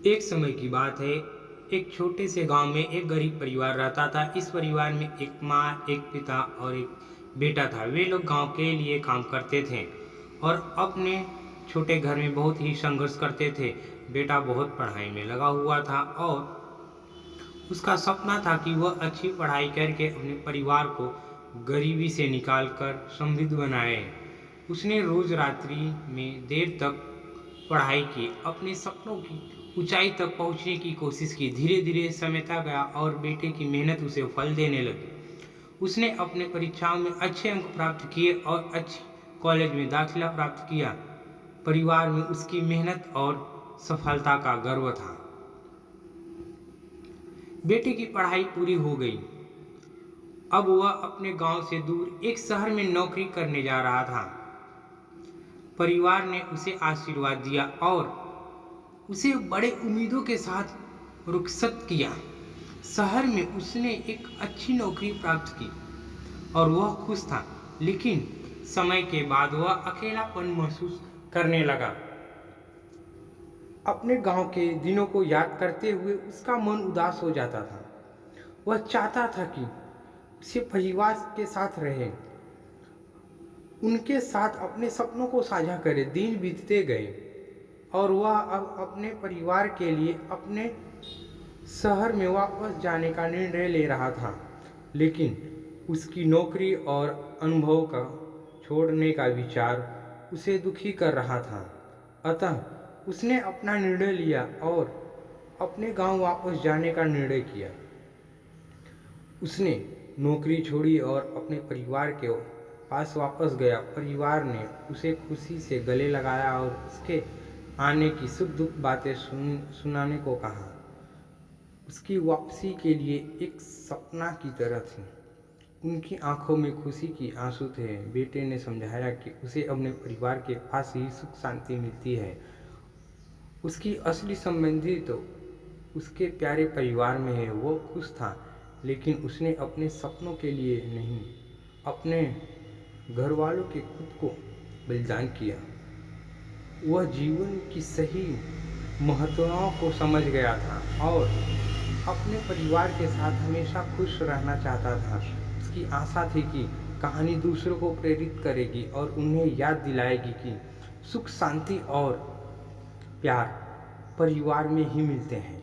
एक समय की बात है। एक छोटे से गांव में एक गरीब परिवार रहता था। इस परिवार में एक माँ, एक पिता और एक बेटा था। वे लोग गांव के लिए काम करते थे और अपने छोटे घर में बहुत ही संघर्ष करते थे। बेटा बहुत पढ़ाई में लगा हुआ था और उसका सपना था कि वह अच्छी पढ़ाई करके अपने परिवार को गरीबी से निकालकर समृद्ध बनाए। उसने रोज रात्रि में देर तक पढ़ाई की, अपने सपनों की ऊंचाई तक पहुंचने की कोशिश की। धीरे धीरे समझता गया और बेटे की मेहनत उसे फल देने लगी। उसने अपने परीक्षाओं में अच्छे अंक प्राप्त किए और अच्छी कॉलेज में दाखिला प्राप्त किया। परिवार में उसकी मेहनत और सफलता का गर्व था। बेटे की पढ़ाई पूरी हो गई। अब वह अपने गांव से दूर एक शहर में नौकरी करने जा रहा था। परिवार ने उसे आशीर्वाद दिया और उसे बड़े उम्मीदों के साथ रुखसत किया। शहर में उसने एक अच्छी नौकरी प्राप्त की और वह खुश था, लेकिन समय के बाद वह अकेलापन महसूस करने लगा। अपने गांव के दिनों को याद करते हुए उसका मन उदास हो जाता था। वह चाहता था कि उसे परिवार के साथ रहे, उनके साथ अपने सपनों को साझा करे। दिन बीतते गए और वह अब अपने परिवार के लिए अपने शहर में वापस जाने का निर्णय ले रहा था, लेकिन उसकी नौकरी और अनुभव का छोड़ने का विचार उसे दुखी कर रहा था। अतः उसने अपना निर्णय लिया और अपने गांव वापस जाने का निर्णय किया। उसने नौकरी छोड़ी और अपने परिवार के पास वापस गया। परिवार ने उसे खुशी से गले लगाया और उसके आने की सुख दुख बातें सुनाने को कहा। उसकी वापसी के लिए एक सपना की तरह थी। उनकी आंखों में खुशी की आंसू थे। बेटे ने समझाया कि उसे अपने परिवार के पास ही सुख शांति मिलती है। उसकी असली संबंधी तो उसके प्यारे परिवार में है। वो खुश था, लेकिन उसने अपने सपनों के लिए नहीं, अपने घर वालों के खुद को बलिदान किया। वह जीवन की सही महत्वों को समझ गया था और अपने परिवार के साथ हमेशा खुश रहना चाहता था। उसकी आशा थी कि कहानी दूसरों को प्रेरित करेगी और उन्हें याद दिलाएगी कि सुख शांति और प्यार परिवार में ही मिलते हैं।